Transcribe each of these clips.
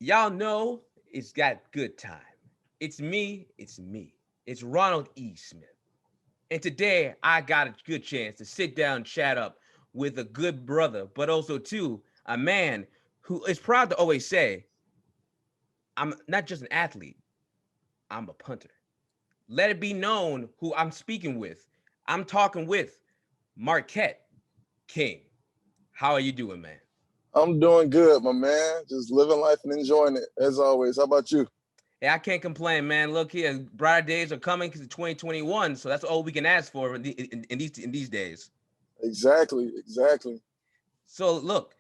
Y'all know it's got good time. It's me, it's me. It's Ronald E. Smith. And today I got a good chance to sit down and chat up with a good brother, but also too a man who is proud to always say, I'm not just an athlete, I'm a punter. Let it be known who I'm speaking with. I'm talking with Marquette King. How are you doing, man? I'm doing good, my man. Just living life and enjoying it, as always. How about you? Yeah, I can't complain, man. Look here, brighter days are coming because it's 2021, so that's all we can ask for in these days. Exactly. So look,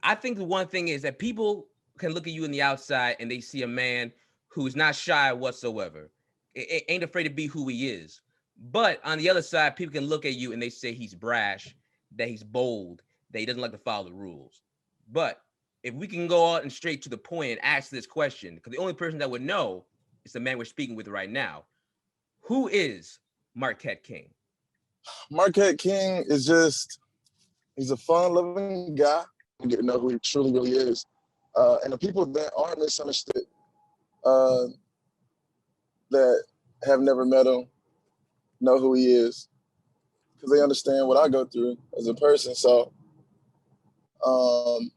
I think the one thing is that people can look at you in the outside and they see a man who's not shy whatsoever, ain't afraid to be who he is. But on the other side, people can look at you and they say he's brash, that he's bold, that he doesn't like to follow the rules. But if we can go out and straight to the point and ask this question, because the only person that would know is the man we're speaking with right now. Who is Marquette King? Marquette King is he's a fun-loving guy. You get to know who he truly really is. And the people that are misunderstood, uh, that have never met him, know who he is because they understand what I go through as a person. So, um,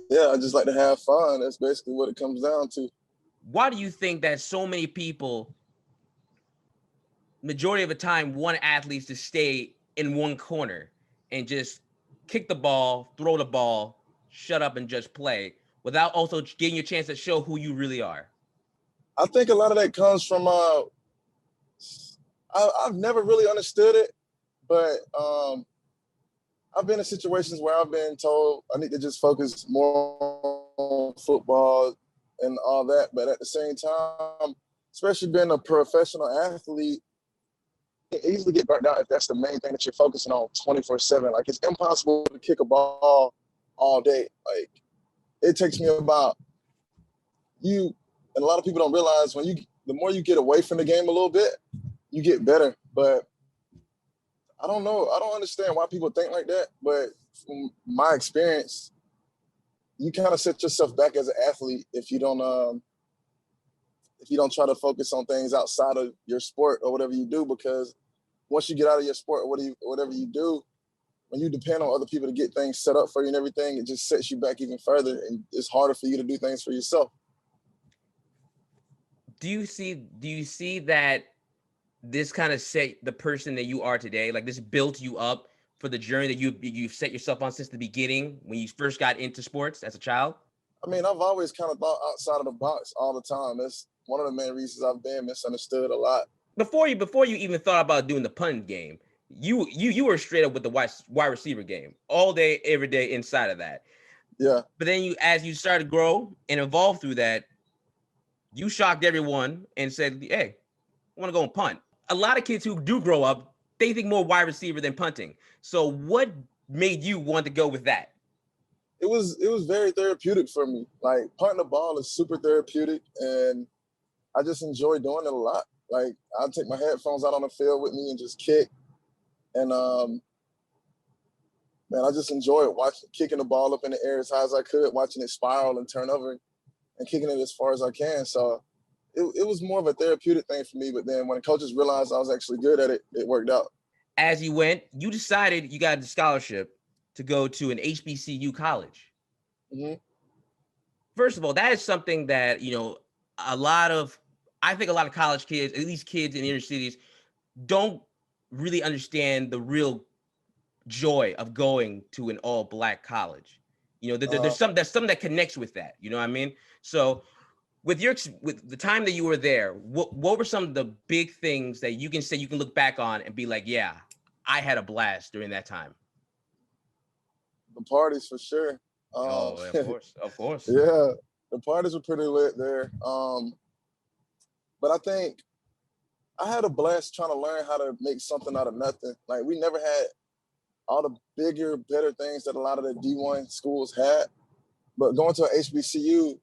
yeah, I just like to have fun. That's basically what it comes down to. Why do you think that so many people, majority of the time, want athletes to stay in one corner and just kick the ball, throw the ball, shut up and just play without also getting you a chance to show who you really are? I think a lot of that comes from I've never really understood it, but I've been in situations where I've been told I need to just focus more on football and all that. But at the same time, especially being a professional athlete, you can easily get burnt out if that's the main thing that you're focusing on 24/7. Like it's impossible to kick a ball all day. Like it takes me about you, and a lot of people don't realize the more you get away from the game a little bit, you get better. But I don't know. I don't understand why people think like that. But from my experience, you kind of set yourself back as an athlete if you don't try to focus on things outside of your sport or whatever you do. Because once you get out of your sport or whatever you do, when you depend on other people to get things set up for you and everything, it just sets you back even further, and it's harder for you to do things for yourself. Do you see that this kind of set the person that you are today, like this built you up for the journey that you've set yourself on since the beginning when you first got into sports as a child? I mean, I've always kind of thought outside of the box all the time. That's one of the main reasons I've been misunderstood a lot. Before you even thought about doing the punt game, you were straight up with the wide receiver game all day, every day inside of that. Yeah. But then as you started to grow and evolve through that, you shocked everyone and said, "Hey, I want to go and punt." A lot of kids who do grow up, they think more wide receiver than punting. So, what made you want to go with that? It was very therapeutic for me. Like punting the ball is super therapeutic, and I just enjoy doing it a lot. Like I'll take my headphones out on the field with me and just kick. And man, I just enjoy it, watching kicking the ball up in the air as high as I could, watching it spiral and turn over, and kicking it as far as I can. So it was more of a therapeutic thing for me. But then when the coaches realized I was actually good at it, it worked out. As you went, you decided you got a scholarship to go to an HBCU college. Mm-hmm. First of all, that is something that, a lot of, I think a lot of college kids, at least kids in inner cities, don't really understand the real joy of going to an all black college. There's something that connects with that. You know what I mean? So with the time that you were there, what were some of the big things that you can say you can look back on and be like, yeah, I had a blast during that time? The parties for sure. Oh, of course. Yeah, the parties were pretty lit there. But I think I had a blast trying to learn how to make something out of nothing. Like we never had all the bigger, better things that a lot of the D1 schools had. But going to a HBCU,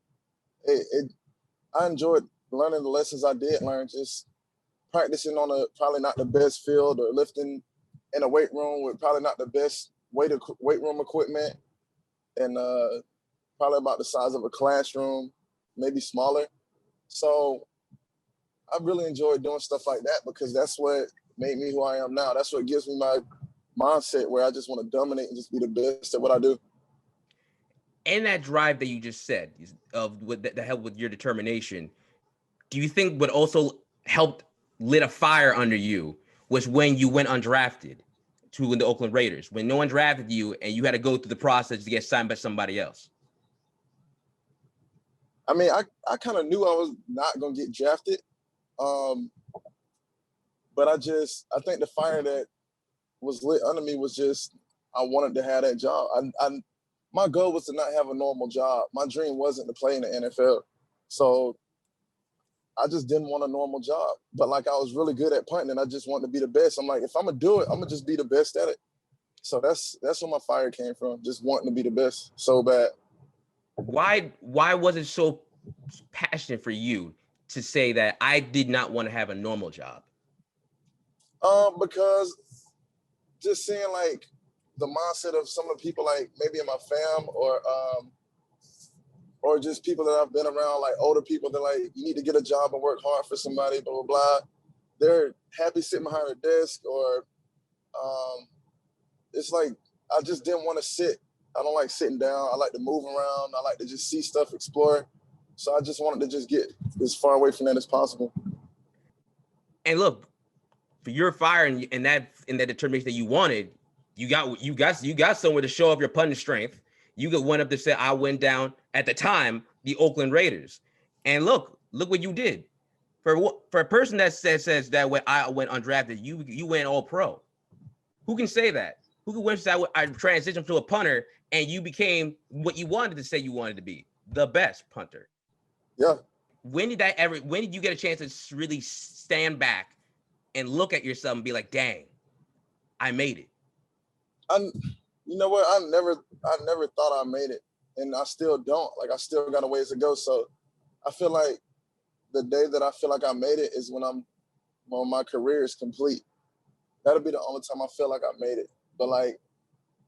I enjoyed learning the lessons I did learn, just practicing on probably not the best field or lifting in a weight room with probably not the best weight room equipment. And probably about the size of a classroom, maybe smaller. So I really enjoy doing stuff like that because that's what made me who I am now. That's what gives me my mindset where I just want to dominate and just be the best at what I do. And that drive that you just said of what that helped with your determination, do you think what also helped lit a fire under you was when you went undrafted to the Oakland Raiders, when no one drafted you and you had to go through the process to get signed by somebody else? I mean, I kind of knew I was not going to get drafted. But I think the fire that was lit under me was just, I wanted to have that job. My goal was to not have a normal job. My dream wasn't to play in the NFL. So I just didn't want a normal job. But like, I was really good at punting and I just wanted to be the best. I'm like, if I'm gonna do it, I'm gonna just be the best at it. So that's where my fire came from, just wanting to be the best so bad. Why was it so passionate for you to say that I did not want to have a normal job? Because just seeing like the mindset of some of the people, like maybe in my fam or just people that I've been around, like older people that like, you need to get a job and work hard for somebody, blah, blah, blah. They're happy sitting behind a desk or it's like, I just didn't want to sit. I don't like sitting down. I like to move around. I like to just see stuff, explore. So I just wanted to just get as far away from that as possible. And look, for your fire and that determination that you wanted, you got somewhere to show off your punting strength. You went up to say, I went down at the time the Oakland Raiders, and look what you did. For a person that says that when I went undrafted, you went all pro. Who can say that? Who can say I transitioned to a punter and you became what you wanted to say you wanted to be, the best punter? Yeah. When did you get a chance to really stand back and look at yourself and be like, dang, I made it? You know what? I never thought I made it, and I still don't. Like, I still got a ways to go. So I feel like the day that I feel like I made it is when my career is complete. That'll be the only time I feel like I made it. But like,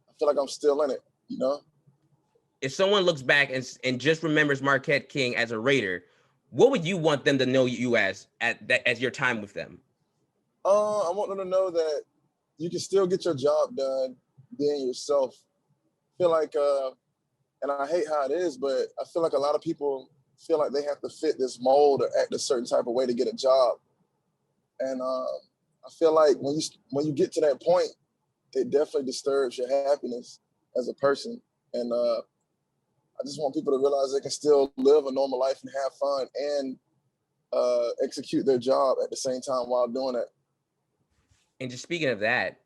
I feel like I'm still in it, you know? If someone looks back and just remembers Marquette King as a Raider, what would you want them to know you as your time with them? I want them to know that you can still get your job done being yourself. I feel like, and I hate how it is, but I feel like a lot of people feel like they have to fit this mold or act a certain type of way to get a job. And I feel like when you get to that point, it definitely disturbs your happiness as a person. And I just want people to realize they can still live a normal life and have fun and execute their job at the same time while doing it. And just speaking of that,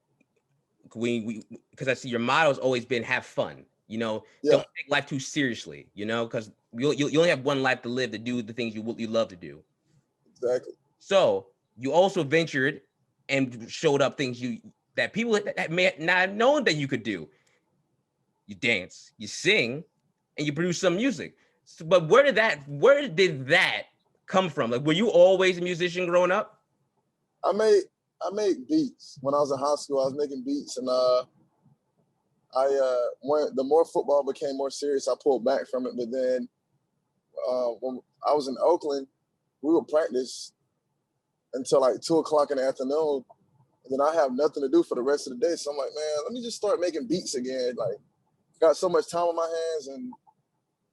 because I see your motto has always been have fun. You know, Yeah. Don't take life too seriously. You know, because you only have one life to live to do the things you love to do. Exactly. So you also ventured and showed up things that people that may not have known that you could do. You dance, you sing, and you produce some music. So, but where did that come from? Like, were you always a musician growing up? I made beats when I was in high school. I was making beats, and when the more football became more serious, I pulled back from it. But then when I was in Oakland, we would practice until like 2:00 in the afternoon, and then I have nothing to do for the rest of the day. So I'm like, man, let me just start making beats again. Like, got so much time on my hands, and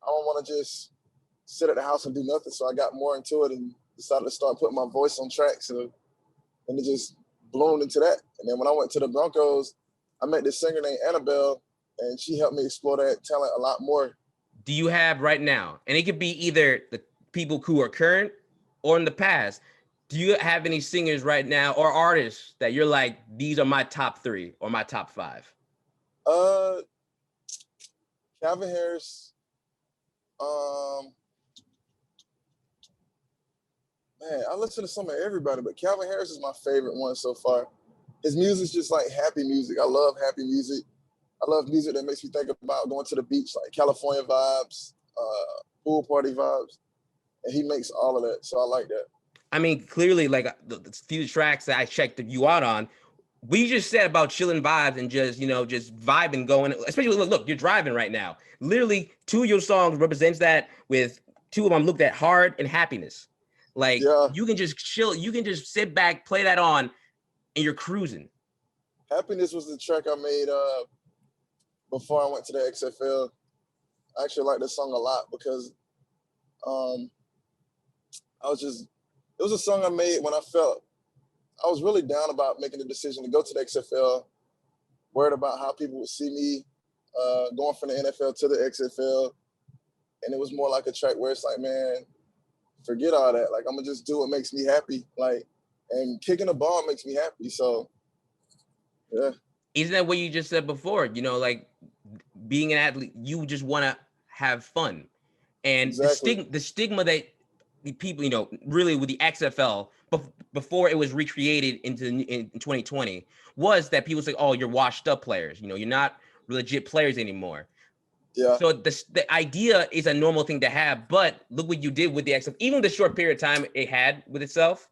I don't want to just sit at the house and do nothing. So I got more into it and decided to start putting my voice on tracks, and it just bloomed into that. And then when I went to the Broncos, I met this singer named Annabelle, and she helped me explore that talent a lot more. Do you have right now, and it could be either the people who are current or in the past, do you have any singers right now or artists that you're like, these are my top 3 or my top 5? Calvin Harris. Man, I listen to some of everybody, but Calvin Harris is my favorite one so far. His music's just like happy music. I love happy music. I love music that makes me think about going to the beach, like California vibes, pool party vibes. And he makes all of that, so I like that. I mean, clearly, like the few tracks that I checked you out on, what you just said about chilling vibes and just, just vibing going, especially look, you're driving right now. Literally 2 of your songs represents that, with 2 of them looked at hard and happiness. Like Yeah, you can just chill, you can just sit back, play that on, and you're cruising. Happiness was the track I made before I went to the XFL. I actually like this song a lot because it was a song I made when I felt I was really down about making the decision to go to the XFL, worried about how people would see me going from the NFL to the XFL. And it was more like a track where it's like, man, forget all that. Like, I'm gonna just do what makes me happy. Like, and kicking a ball makes me happy. So, yeah. Isn't that what you just said before? Like being an athlete, you just want to have fun. And Exactly. the stigma that the people, really with the XFL before it was recreated in 2020 was that people say, oh, you're washed up players. You're not legit players anymore. Yeah. So the idea is a normal thing to have, but look what you did with the XFL. Even the short period of time it had with itself,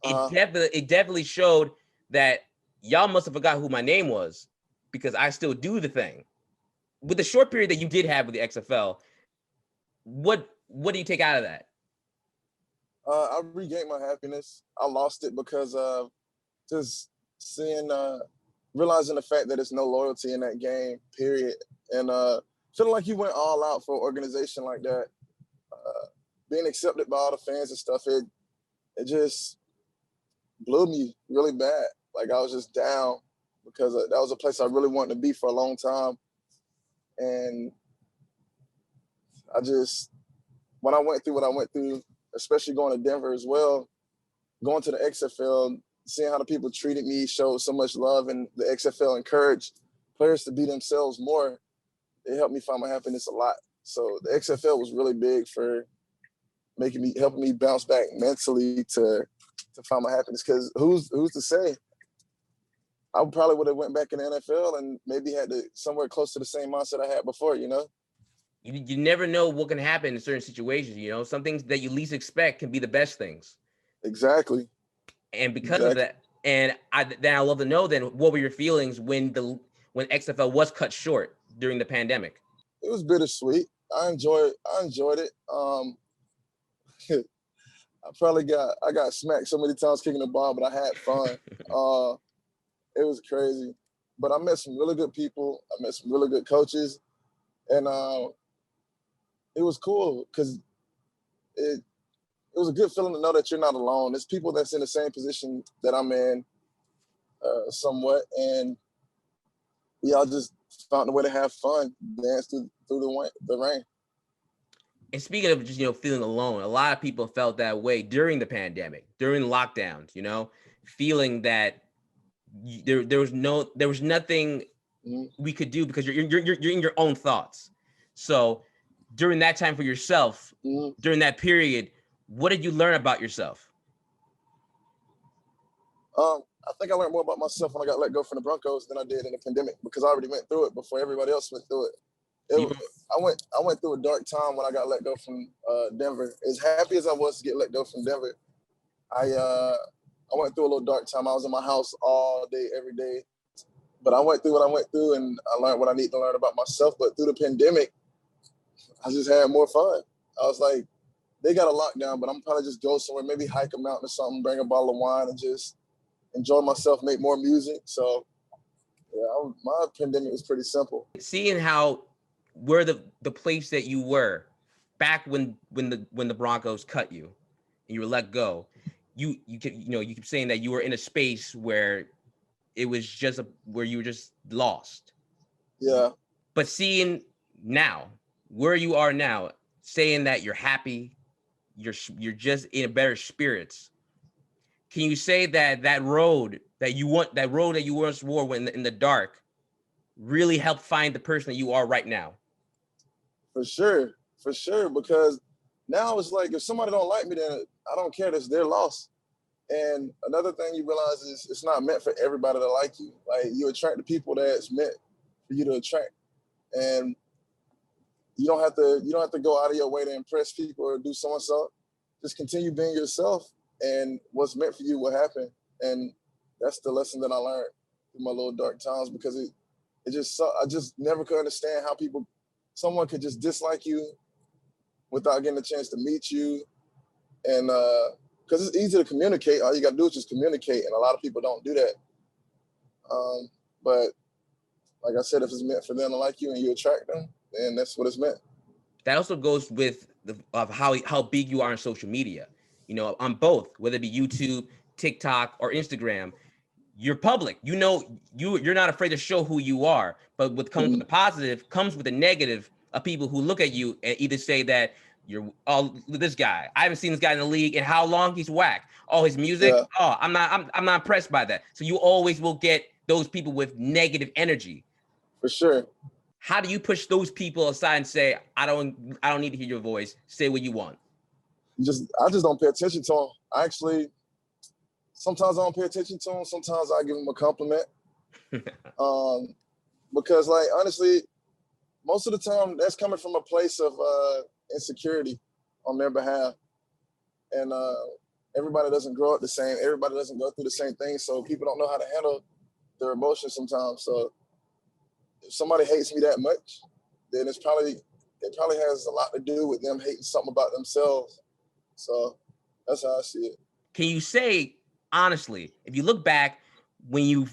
it definitely showed that y'all must have forgot who my name was, because I still do the thing. With the short period that you did have with the XFL, what do you take out of that? I regained my happiness. I lost it because of just seeing, realizing the fact that there's no loyalty in that game, period. And feeling like you went all out for an organization like that, being accepted by all the fans and stuff, it just blew me really bad. Like, I was just down because that was a place I really wanted to be for a long time. And when I went through what I went through, especially going to Denver as well, going to the XFL, seeing how the people treated me, showed so much love, and the XFL encouraged players to be themselves more. It helped me find my happiness a lot. So the XFL was really big for helping me bounce back mentally to find my happiness. Because who's to say? I probably would have went back in the NFL and maybe had somewhere close to the same mindset I had before. You never know what can happen in certain situations. Some things that you least expect can be the best things. Exactly. And because of that, and I love to know then, what were your feelings when XFL was cut short during the pandemic? It was bittersweet. I enjoyed it. I got smacked so many times kicking the ball, but I had fun. It was crazy. But I met some really good people. I met some really good coaches. And it was cool because it was a good feeling to know that you're not alone. There's people that's in the same position that I'm in somewhat. And we all just found a way to have fun, dance through the rain. And speaking of just, feeling alone, a lot of people felt that way during the pandemic, during lockdowns, feeling that there was nothing we could do because you're in your own thoughts. So during that time for yourself, during that period, what did you learn about yourself? I think I learned more about myself when I got let go from the Broncos than I did in the pandemic, because I already went through it before everybody else went through it. I went through a dark time when I got let go from Denver. As happy as I was to get let go from Denver, I went through a little dark time. I was in my house all day, every day. But I went through what I went through, and I learned what I need to learn about myself. But through the pandemic, I just had more fun. I was like, they got a lockdown, but I'm probably just go somewhere, maybe hike a mountain or something, bring a bottle of wine, and just enjoy myself, make more music. So, yeah, my pandemic was pretty simple. Seeing how where the place that you were back when the Broncos cut you and you were let go, you keep saying that you were in a space where it was just where you were just lost. Yeah. But seeing now where you are now, saying that you're happy, you're just in a better spirits. Can you say that road that you once wore when in the dark really helped find the person that you are right now? For sure, because now it's like, if somebody don't like me, then I don't care. That's their loss. And another thing you realize is it's not meant for everybody to like you. Like, you attract the people that's meant for you to attract, and you don't have to go out of your way to impress people or do so. Just continue being yourself, and what's meant for you will happen. And that's the lesson that I learned through my little dark times, because I just never could understand how someone could just dislike you without getting a chance to meet you. And because it's easy to communicate, all you got to do is just communicate, and a lot of people don't do that. But like I said, if it's meant for them to like you and you attract them, then that's what it's meant. That also goes with how big you are on social media. On both, whether it be YouTube, TikTok, or Instagram, you're public. You're not afraid to show who you are. But what comes with the positive comes with the negative of people who look at you and either say that you're this guy. I haven't seen this guy in the league, and how long he's whack. Oh, his music. Yeah. Oh, I'm not impressed by that. So you always will get those people with negative energy. For sure. How do you push those people aside and say, I don't need to hear your voice. Say what you want. I just don't pay attention to them. Sometimes I don't pay attention to them. Sometimes I give them a compliment. Because like, honestly, most of the time that's coming from a place of insecurity on their behalf. And everybody doesn't grow up the same. Everybody doesn't go through the same thing. So people don't know how to handle their emotions sometimes. So if somebody hates me that much, then it probably has a lot to do with them hating something about themselves. So that's how I see it. Can you say, honestly, if you look back when you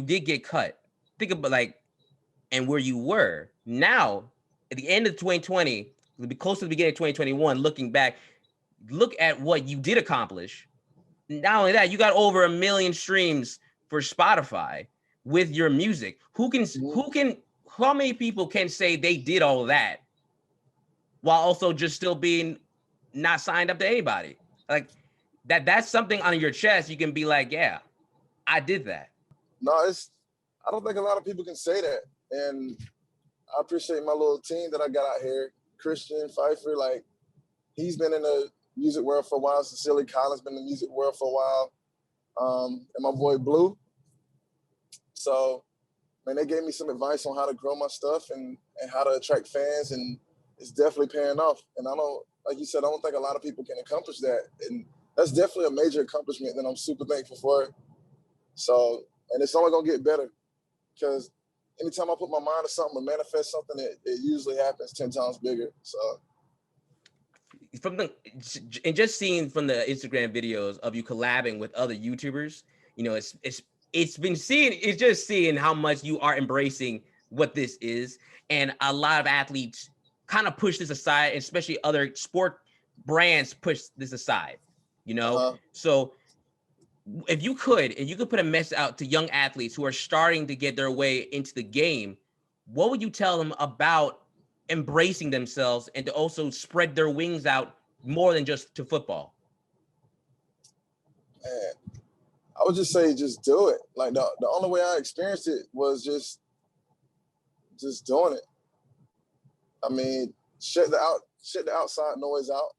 did get cut, think about and where you were now at the end of 2020, it'll be close to the beginning of 2021, looking back, look at what you did accomplish. Not only that, you got over 1 million streams for Spotify with your music. How many people can say they did all that while also just still being not signed up to anybody? Like that's something on your chest. You can be like, yeah, I did that. No, I don't think a lot of people can say that. And I appreciate my little team that I got out here. Christian Pfeiffer, like, he's been in the music world for a while. Cecilia Collins been in the music world for a while. And my boy Blue. So, man, they gave me some advice on how to grow my stuff and how to attract fans, and it's definitely paying off. And like you said, I don't think a lot of people can accomplish that. And that's definitely a major accomplishment that I'm super thankful for. So, and it's only gonna get better, because anytime I put my mind to something or manifest something, it usually happens 10 times bigger. So just seeing from the Instagram videos of you collabing with other YouTubers, it's just seeing how much you are embracing what this is. And a lot of athletes kind of push this aside, especially other sport brands push this aside, So if you could put a message out to young athletes who are starting to get their way into the game, what would you tell them about embracing themselves and to also spread their wings out more than just to football? Man, I would just say, just do it. Like the only way I experienced it was just doing it. I mean, shut the outside noise out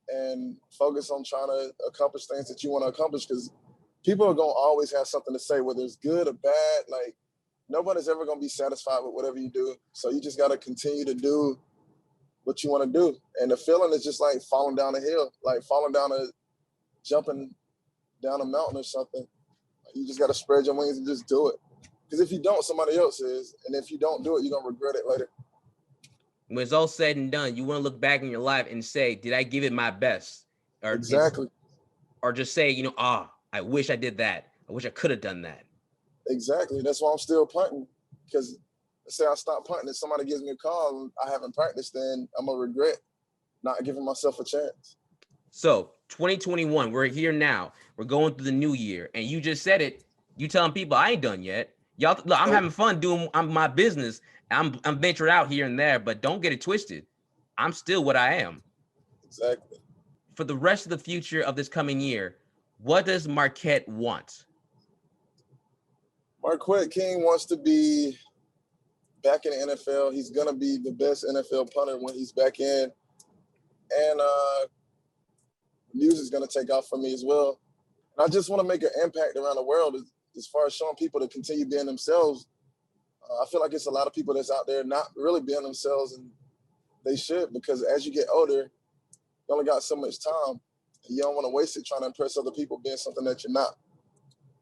and focus on trying to accomplish things that you want to accomplish, because people are going to always have something to say, whether it's good or bad. Like, nobody's ever going to be satisfied with whatever you do. So you just got to continue to do what you want to do. And the feeling is just like falling down a hill, like jumping down a mountain or something. You just got to spread your wings and just do it. Because if you don't, somebody else is. And if you don't do it, you're going to regret it later. When it's all said and done, you want to look back in your life and say, did I give it my best? Or exactly. Or just say, I wish I did that. I wish I could have done that. Exactly. That's why I'm still punting. Because let's say I stop punting and somebody gives me a call and I haven't practiced, then I'm going to regret not giving myself a chance. So 2021, we're here now. We're going through the new year. And you just said it. You telling people I ain't done yet. Y'all, look, I'm having fun doing my business. I'm venturing out here and there, but don't get it twisted. I'm still what I am. Exactly. For the rest of the future of this coming year, what does Marquette want? Marquette King wants to be back in the NFL. He's going to be the best NFL punter when he's back in. And news is going to take off for me as well. And I just want to make an impact around the world as far as showing people to continue being themselves. I feel like it's a lot of people that's out there not really being themselves, and they should, because as you get older, you only got so much time. And you don't want to waste it trying to impress other people being something that you're not.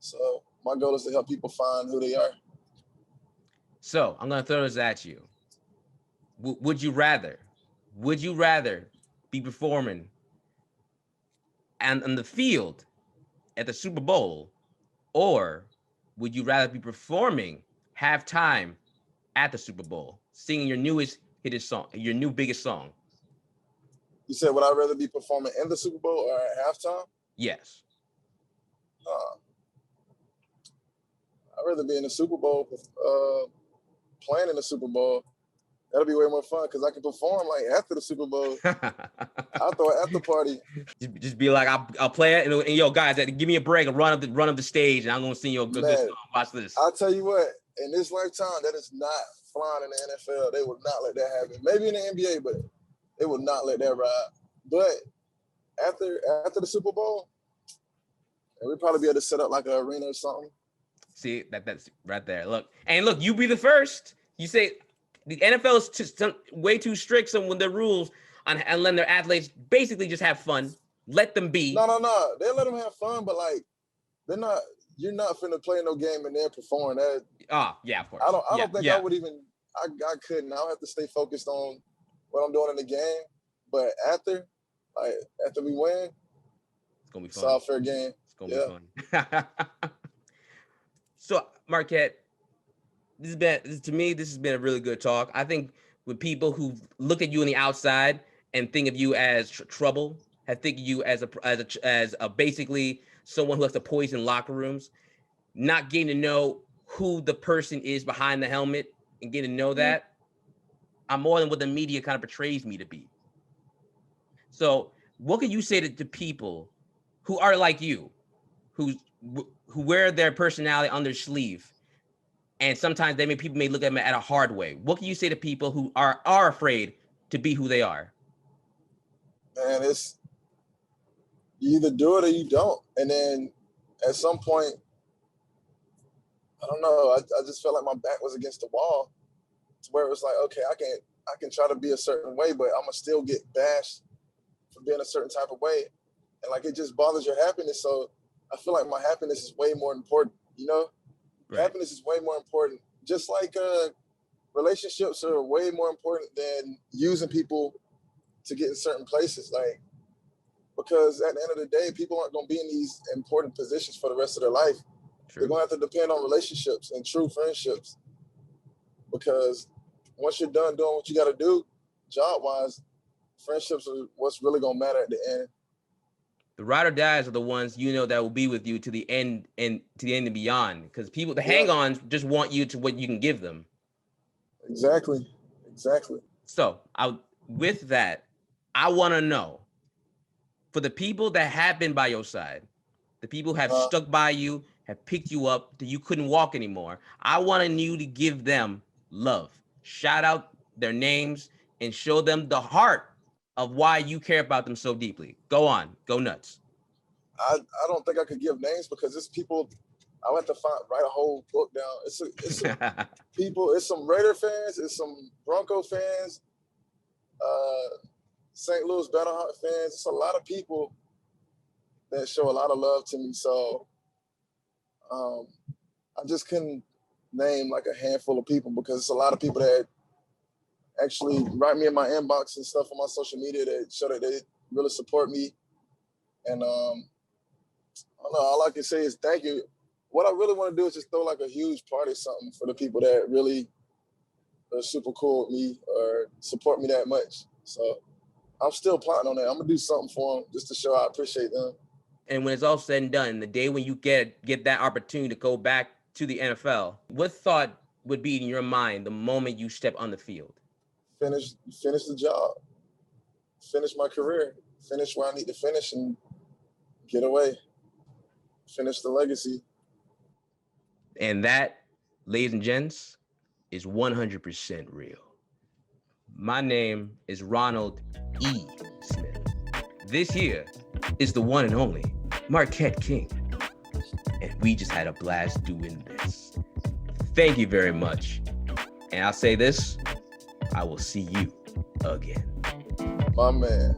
So my goal is to help people find who they are. So I'm gonna throw this at you. Would you rather be performing on the field at the Super Bowl, or would you rather be performing halftime at the Super Bowl, singing your newest hittest song, your new biggest song? You said, would I rather be performing in the Super Bowl or at halftime? Yes. I'd rather be in the Super Bowl, playing in the Super Bowl. That'll be way more fun because I can perform like after the Super Bowl. I'll throw an after party. Just be like, I'll play it, and yo, guys, give me a break and run up the stage, and I'm gonna sing you a good song. Watch this. I'll tell you what, in this lifetime, that is not flying in the NFL. They would not let that happen. Maybe in the NBA, but they would not let that ride. But after the Super Bowl, we'd probably be able to set up like an arena or something. See, that's right there. Look, you be the first. You say the NFL is just way too strict with their rules on and letting their athletes basically just have fun. Let them be. No. They let them have fun, but like they're not. You're not finna play no game and they're performing that. Oh, yeah, of course. I don't think I would even. I couldn't. I'll have to stay focused on what I'm doing in the game. But after we win, it's gonna be fun. It's all fair game. It's gonna be fun. So, Marquette, this has been a really good talk. I think with people who look at you on the outside and think of you as trouble, have think of you as a basically someone who has to poison locker rooms, not getting to know who the person is behind the helmet and getting to know that, I'm more than what the media kind of portrays me to be. So, what can you say to people who are like you, who wear their personality on their sleeve, and sometimes people may look at them at a hard way? What can you say to people who are afraid to be who they are? Man, it's you either do it or you don't. And then at some point, I don't know, I just felt like my back was against the wall to where it was like, okay, I can try to be a certain way, but I'm gonna still get bashed for being a certain type of way. And like it just bothers your happiness. So I feel like my happiness is way more important, you know? Right. Happiness is way more important. Just like relationships are way more important than using people to get in certain places. Like, because at the end of the day, people aren't going to be in these important positions for the rest of their life. True. They're going to have to depend on relationships and true friendships. Because once you're done doing what you got to do, job-wise, friendships are what's really going to matter at the end. The ride or dies are the ones that will be with you to the end and beyond. Because the hang-ons just want you to what you can give them. Exactly. So with that, I want to know, for the people that have been by your side, the people who have stuck by you, have picked you up till you couldn't walk anymore, I want you to give them love. Shout out their names and show them the heart of why you care about them so deeply. Go on, go nuts. I don't think I could give names because it's people. I would have to write a whole book down. It's some people. It's some Raider fans. It's some Bronco fans. St. Louis Battlehawk fans. It's a lot of people that show a lot of love to me. So I just couldn't name like a handful of people because it's a lot of people that actually write me in my inbox and stuff on my social media that show that they really support me. And I don't know, all I can say is thank you. What I really want to do is just throw like a huge party or something for the people that really are super cool with me or support me that much. So I'm still plotting on that. I'm gonna do something for them just to show I appreciate them. And when it's all said and done, the day when you get that opportunity to go back to the NFL, what thought would be in your mind the moment you step on the field? Finish the job, finish my career, finish where I need to finish and get away, finish the legacy. And that, ladies and gents, is 100% real. My name is Ronald E. Smith. This here is the one and only Marquette King. And we just had a blast doing this. Thank you very much. And I'll say this, I will see you again. My man.